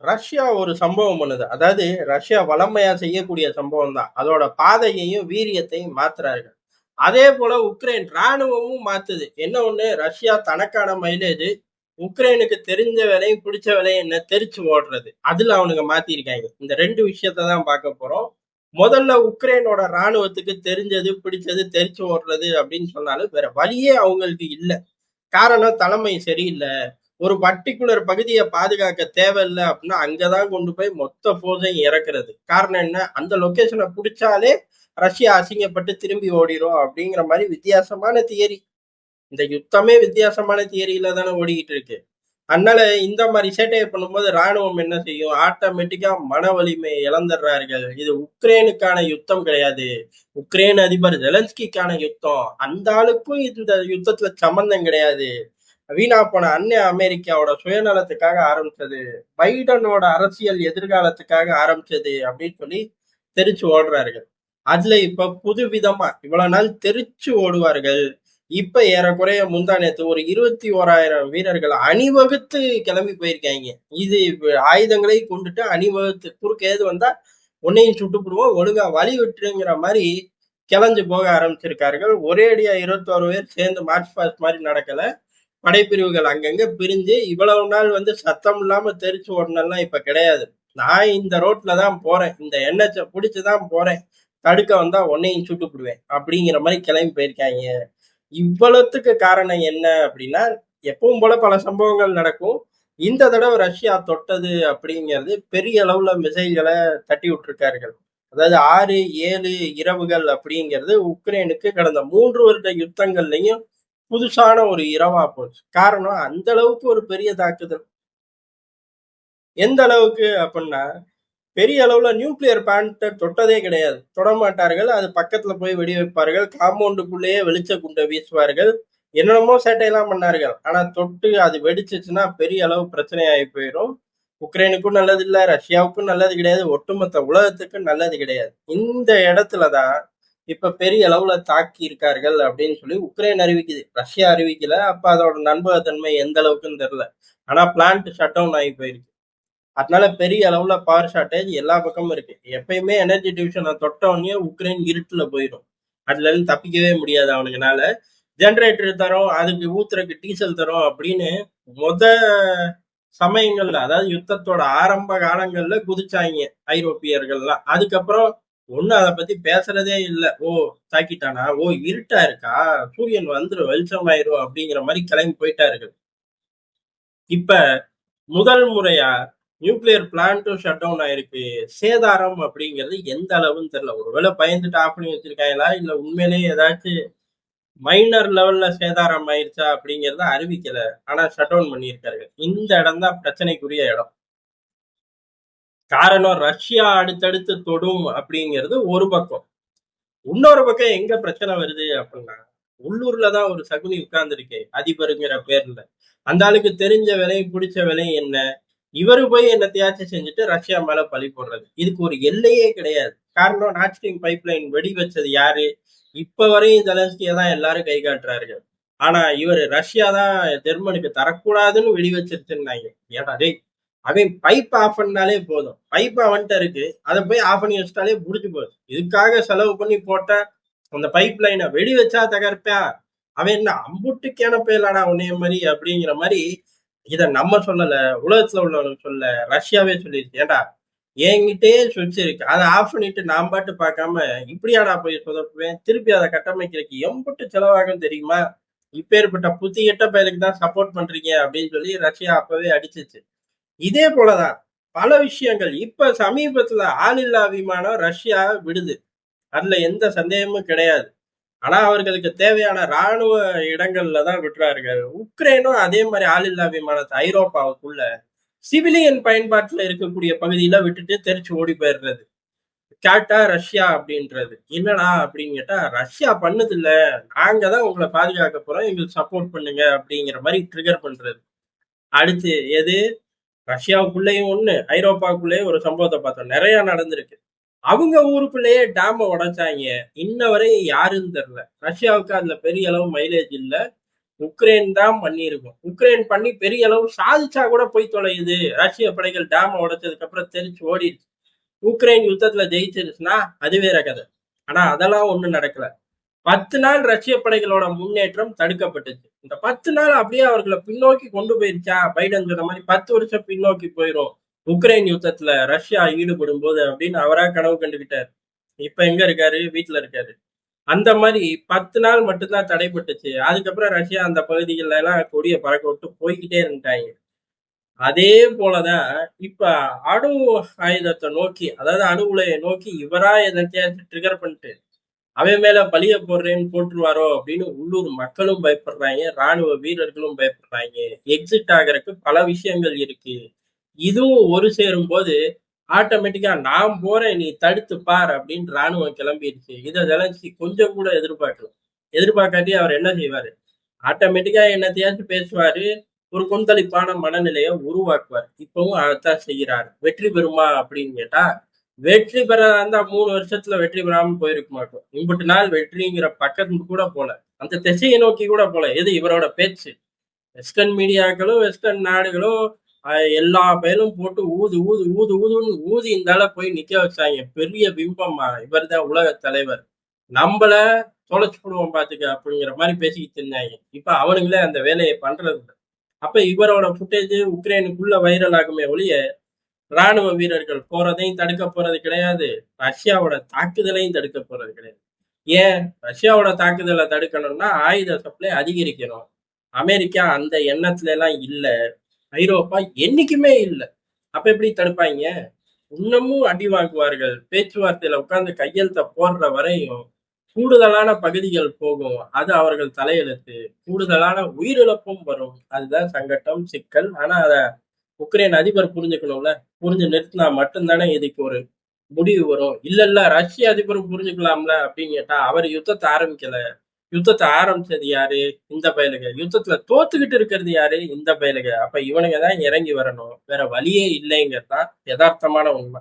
Russia ஒரு சம்பவம் பண்ணுது. அதாவது ரஷ்யா வழமையா செய்யக்கூடிய சம்பவம் தான். அதோட பாதையையும், வீரியத்தையும் மாத்துறார்கள். அதே போல உக்ரைன் ராணுவமும் மாத்துது. என்ன ஒண்ணு ரஷ்யா தனக்கான மைலேஜ், உக்ரைனுக்கு தெரிஞ்ச வேலையும், பிடிச்ச வேலையும் என்ன தெரிச்சு ஓடுறது. அதுல அவனுங்க மாத்திருக்காங்க. இந்த 2 விஷயத்த தான் பார்க்க போறோம். முதல்ல உக்ரைனோட ராணுவத்துக்கு தெரிஞ்சது, பிடிச்சது, தெரிச்சு ஓடுறது அப்படின்னு சொன்னாலும் வேற வழியே அவங்களுக்கு இல்ல. காரணம் தலைமை சரியில்லை. ஒரு பர்டிகுலர் பகுதியை பாதுகாக்க தேவையில்லை அப்படின்னா அங்கதான் கொண்டு போய் மொத்த போர்ஸையும் இறக்குறது. காரணம் என்ன? அந்த லொகேஷனை பிடிச்சாலே ரஷ்யா அசிங்கப்பட்டு திரும்பி ஓடிரும் அப்படிங்கிற மாதிரி வித்தியாசமான தியரி. இந்த யுத்தமே வித்தியாசமான தியரியில தானே ஓடிக்கிட்டு இருக்கு. அதனால இந்த மாதிரி சேட்டையை பண்ணும்போது ராணுவம் என்ன செய்யும்? ஆட்டோமேட்டிக்கா மன வலிமையை இழந்துடுறார்கள். இது உக்ரைனுக்கான யுத்தம் கிடையாது, உக்ரைன் அதிபர் ஜெலன்ஸ்கிக்கான யுத்தம். அந்த ஆளுக்கும் இந்த யுத்தத்துல சம்பந்தம் கிடையாது. வீணா போன அன்னை அமெரிக்காவோட சுயநலத்துக்காக ஆரம்பிச்சது, பைடனோட அரசியல் எதிர்காலத்துக்காக ஆரம்பிச்சது அப்படின்னு சொல்லி தெரிச்சு ஓடுறார்கள். அதுல இப்ப புது விதமா இவ்வளவு நாள் தெரிச்சு ஓடுவார்கள். இப்ப ஏறக்குறைய முந்தா நேத்து ஒரு 21,000 வீரர்கள் அணிவகுத்து கிளம்பி போயிருக்காங்க. இது ஆயுதங்களை கொண்டுட்டு அணிவகுத்து குறுக்க ஏது வந்தா உன்னையும் சுட்டுப்பிடுவோம், ஒழுங்கா வழி விட்டுருங்கிற மாதிரி கிளஞ்சு போக ஆரம்பிச்சிருக்கார்கள். ஒரே அடியா 21 பேர் சேர்ந்து மார்ச் பாஸ்ட் மாதிரி நடக்கல. படைப்பிரிவுகள் அங்கங்க பிரிஞ்சு இவ்வளவு நாள் சத்தம் இல்லாம தெரிச்சு ஓடனெல்லாம் இப்ப கிடையாது. நான் இந்த ரோட்ல தான் போறேன், இந்த என்ஹெச்ச பிடிச்சுதான் போறேன், தடுக்க வந்தா உன்னையும் சுட்டுப்பிடுவேன் அப்படிங்கிற மாதிரி கிளம்பி போயிருக்காங்க. இவ்வளவுத்துக்கு காரணம் என்ன அப்படின்னா, எப்பவும் போல பல சம்பவங்கள் நடக்கும். இந்த தடவை ரஷ்யா தொட்டது அப்படிங்கிறது பெரிய அளவுல மிசைல்களை தட்டி விட்டுருக்கார்கள். அதாவது 6, 7 இரவுகள் அப்படிங்கிறது உக்ரைனுக்கு கடந்த 3 வருட யுத்தங்கள்லையும் புதுசான ஒரு இரவா போச்சு. காரணம் அந்த அளவுக்கு ஒரு பெரிய தாக்குதல். எந்த அளவுக்கு அப்படின்னா, பெரிய அளவுல நியூக்ளியர் பிளான்ட்டை தொட்டதே கிடையாது, தொடமாட்டார்கள். அது பக்கத்துல போய் வெடி வைப்பார்கள், காம்பவுண்டுக்குள்ளேயே வெளிச்ச குண்டை வீசுவார்கள், என்னென்னமோ சேட்டையெல்லாம் பண்ணார்கள். ஆனா தொட்டு அது வெடிச்சிச்சுன்னா பெரிய அளவு பிரச்சனை ஆகி போயிடும். உக்ரைனுக்கும் நல்லது இல்லை, ரஷ்யாவுக்கும் நல்லது கிடையாது, ஒட்டுமொத்த உலகத்துக்கும் நல்லது கிடையாது. இந்த இடத்துலதான் இப்ப பெரிய அளவுல தாக்கி இருக்கார்கள் அப்படின்னு சொல்லி உக்ரைன் அறிவிக்குது, ரஷ்யா அறிவிக்கல. அப்ப அதோட நம்பகத்தன்மை எந்த அளவுக்குன்னு தெரியல. ஆனா பிளான்ட் ஷட் டவுன் ஆகி போயிருக்கு. அதனால பெரிய அளவுல பவர் ஷார்டேஜ் எல்லா பக்கமும் இருக்கு. எப்பயுமே எனர்ஜி டிவிஷனை தொட்டவனே உக்ரைன் இருட்டுல போயிடும். அதுல இருந்து தப்பிக்கவே முடியாது அவனுக்குனால. ஜெனரேட்டர் தரோம், அதுக்கு ஊத்துறதுக்கு டீசல் தரோம் அப்படின்னு முத சமயங்கள்ல, அதாவது யுத்தத்தோட ஆரம்ப காலங்கள்ல குதிச்சாங்க ஐரோப்பியர்கள்லாம். அதுக்கப்புறம் ஒண்ணு அதை பத்தி பேசுறதே இல்லை. ஓ தாக்கிட்டானா, ஓ இருட்டா இருக்கா, சூரியன் வந்துடும், வெளிச்சமாயிரும் அப்படிங்கிற மாதிரி கிளம்பி போயிட்டார்கள். இப்ப முதல் முறையா நியூக்ளியர் பிளான்ட்டும் ஷட் டவுன் ஆயிருக்கு. சேதாரம் அப்படிங்கிறது எந்த அளவுன்னு தெரியல. ஒருவேளை பயந்துட்டு ஆஃப் பண்ணி வச்சிருக்காங்களா, இல்ல உண்மையிலேயே ஏதாச்சும் மைனர் லெவல்ல சேதாரம் ஆயிடுச்சா அப்படிங்கிறத அறிவிக்கல. ஆனா ஷட் டவுன் பண்ணியிருக்காரு. இந்த இடம் தான் பிரச்சனைக்குரிய இடம். காரணம் ரஷ்யா அடுத்தடுத்து தொடும் அப்படிங்கிறது ஒரு பக்கம். இன்னொரு பக்கம் எங்க பிரச்சனை வருது அப்படின்னா, உள்ளூர்லதான் ஒரு சகுனி உட்கார்ந்துருக்கு அதிபருங்கிற பேர்ல. அந்த ஆளுக்கு தெரிஞ்ச விலையும் பிடிச்ச விலையும் என்ன, இவரு போய் என்னத்தையாச்சும் செஞ்சுட்டு ரஷ்யா மேல பழி போடுறது. இதுக்கு ஒரு எல்லையே கிடையாது. காரணம் நார்த் ஸ்ட்ரீம் பைப்லைன் வெடி வச்சது யாரு? இப்ப வரையும் ஜெலன்ஸ்கியை தான் எல்லாரும் கை காட்டுறார்கள். ஆனா இவர் ரஷ்யா தான் ஜெர்மனுக்கு தரக்கூடாதுன்னு வெடி வச்சிருச்சுன்னாங்க. ஏடா டேய், அவன் பைப் ஆஃப் பண்ணாலே போதும், பைப் அவன்கிட்ட இருக்கு, அதை போய் ஆஃப் பண்ணி வச்சுட்டாலே முடிஞ்சு போகுது. இதுக்காக செலவு பண்ணி போட்ட அந்த பைப் லைனை வெடி வச்சா தகர்ப்பா, அவன் என்ன அம்புட்டு கேனப்பையிலானா உன்னைய மாதிரி அப்படிங்கிற மாதிரி. இத நம்ம சொல்லல, உலகத்துல உள்ளவங்க சொல்ல, ரஷ்யாவே சொல்லிருச்சு. ஏண்டா என்கிட்டே சுவிட்ச் இருக்கு, அதை ஆஃப் பண்ணிட்டு நான் பாட்டு பார்க்காம இப்படியாடா போய் சொதப்புவேன், திருப்பி அதை கட்டமைக்கிறதுக்கு எம்புட்டு செலவாகும் தெரியுமா, இப்பேற்பட்ட புத்தி கெட்ட பயலுக்கு தான் சப்போர்ட் பண்றீங்க அப்படின்னு சொல்லி ரஷ்யா அப்பவே அடிச்சிச்சு. இதே போலதான் பல விஷயங்கள். இப்ப சமீபத்துல ஆளில்லா விமானம் ரஷ்யா விடுது, அதுல எந்த சந்தேகமும் கிடையாது. ஆனா அவர்களுக்கு தேவையான ராணுவ இடங்கள்ல தான் விட்டுறார்கள். உக்ரைனும் அதே மாதிரி ஆளில்லா விமானத்தை ஐரோப்பாவுக்குள்ள சிவிலியன் பயன்பாட்டுல இருக்கக்கூடிய பகுதியில விட்டுட்டு தெரிச்சு ஓடி போயிடுறது. கேட்டா ரஷ்யா அப்படின்றது. என்னடா அப்படின்னு கேட்டா, ரஷ்யா பண்ணது இல்ல, நாங்க தான் உங்களை பாதுகாக்க போறோம், எங்களுக்கு சப்போர்ட் பண்ணுங்க அப்படிங்கிற மாதிரி ட்ரிகர் பண்றது. அடுத்து எது, ரஷ்யாவுக்குள்ளேயும் ஒண்ணு, ஐரோப்பாவுக்குள்ளேயும் ஒரு சம்பவத்தை பார்த்தோம், நிறைய நடந்திருக்கு. அவங்க ஊருக்குள்ளேயே டேம உடைச்சாங்க. இன்ன வரை யாருன்னு தெரியல. ரஷ்யாவுக்கு அதுல பெரிய அளவு மைலேஜ் இல்ல. உக்ரைன் தான் பண்ணியிருக்கும். உக்ரைன் பண்ணி பெரிய அளவு சாதிச்சா கூட போய் தொலையுது. ரஷ்ய படைகள் டேம் உடைச்சதுக்கு அப்புறம் தெரிச்சு ஓடிடுச்சு. உக்ரைன் யுத்தத்துல ஜெயிச்சிருச்சுன்னா அது வேற கதை. ஆனா அதெல்லாம் ஒண்ணும் நடக்கல. 10 நாள் ரஷ்ய படைகளோட முன்னேற்றம் தடுக்கப்பட்டுச்சு. இந்த 10 நாள் அப்படியே அவர்களை பின்னோக்கி கொண்டு போயிருச்சா, பைடன் சொன்ன மாதிரி 10 வருஷம் பின்னோக்கி போயிரும் உக்ரைன் யுத்தத்துல ரஷ்யா ஈடுபடும் போது அப்படின்னு அவரா கனவு கண்டுகிட்டாரு. இப்ப எங்க இருக்காரு? வீட்டுல இருக்காரு. அந்த மாதிரி 10 நாள் மட்டும்தான் தடைப்பட்டுச்சு. அதுக்கப்புறம் ரஷ்யா அந்த பகுதிகள்ல எல்லாம் கொடியை பறக்க விட்டு போய்கிட்டே இருந்துட்டாங்க. அதே போலதான் இப்ப அணு ஆயுதத்தை நோக்கி, அதாவது அணு உலையை நோக்கி இவரா எதாச்சும் ட்ரிகர் பண்ணிட்டு அவன் மேல பழிய போடுறேன்னு போட்டுருவாரோ அப்படின்னு உள்ளூர் மக்களும் பயப்படுறாங்க, ராணுவ வீரர்களும் பயப்படுறாங்க. எக்ஸிட் ஆகறதுக்கு பல விஷயங்கள் இருக்கு. இதுவும் ஒரு சேரும் போது ஆட்டோமேட்டிக்கா நான் போறேன் நீ தடுத்து பார் அப்படின்னு ராணுவம் கிளம்பிடுச்சு. இதை ஜெலன்ஸ்கி கொஞ்சம் கூட எதிர்பார்க்கல. எதிர்பார்க்காட்டி அவர் என்ன செய்வாரு? ஆட்டோமேட்டிக்கா என்னத்தையாச்சும் பேசுவாரு. ஒரு கொந்தளிப்பான மனநிலையை உருவாக்குவார். இப்பவும் அதைத்தான் செய்யறாரு. வெற்றி பெறுமா அப்படின்னு கேட்டா, வெற்றி பெறதா இருந்தா 3 வருஷத்துல வெற்றி பெறாம போயிருக்க மாட்டோம். இம்புட்டு நாள் வெற்றிங்கிற பக்கத்துக்கு கூட போல, அந்த திசையை நோக்கி கூட போல. எது இவரோட பேச்சு? வெஸ்டர்ன் மீடியாக்களும் வெஸ்டர்ன் நாடுகளும் எல்லா பயலும் போட்டு ஊது ஊது ஊது ஊதுன்னு ஊதி இருந்தால போய் நிக்க வச்சாங்க. பெரிய பிம்பமா இவர் தான் உலக தலைவர், நம்மள தொலைச்சு போடுவோம் பாத்துக்க அப்படிங்கிற மாதிரி பேசிக்கிட்டு இருந்தாங்க. இப்ப அவனுங்களே அந்த வேலையை பண்றது இல்ல. அப்ப இவரோட ஃபுட்டேஜ் உக்ரைனுக்குள்ள வைரல் ஆகுமே ஒழிய ராணுவ வீரர்கள் போறதையும் தடுக்க போறது கிடையாது. ரஷ்யாவோட தாக்குதலையும் தடுக்க போறது கிடையாது. ஏன்? ரஷ்யாவோட தாக்குதலை தடுக்கணும்னா ஆயுத சப்ளை அதிகரிக்கணும். அமெரிக்கா அந்த எண்ணத்துல எல்லாம் இல்ல. ஐரோப்பா என்னைக்குமே இல்ல. அப்ப எப்படி தடுப்பாங்க? இன்னமும் அடி வாங்குவார்கள். பேச்சுவார்த்தையில உட்கார்ந்து கையெழுத்த போடுற வரையும் கூடுதலான பகுதிகள் போகும். அது அவர்கள் தலையெழுத்து. கூடுதலான உயிரிழப்பும் வரும். அதுதான் சங்கட்டம், சிக்கல். ஆனா அத உக்ரைன் அதிபர் புரிஞ்சுக்கணும்ல. புரிஞ்சு நிறுத்தினா மட்டும்தானே இதுக்கு ஒரு முடிவு வரும். இல்ல ரஷ்ய அதிபரும் புரிஞ்சுக்கலாம்ல அப்படின்னு கேட்டா, அவர் யுத்தத்தை ஆரம்பிக்கல. யுத்தத்தை ஆரம்பிச்சது யாரு? இந்த பயலுக. யுத்தத்துல தோத்துக்கிட்டு இருக்கிறது யாரு? இந்த பயலுக. அப்ப இவனுங்க தான் இறங்கி வரணும். வேற வழியே இல்லைங்கிறது தான் யதார்த்தமான உண்மை.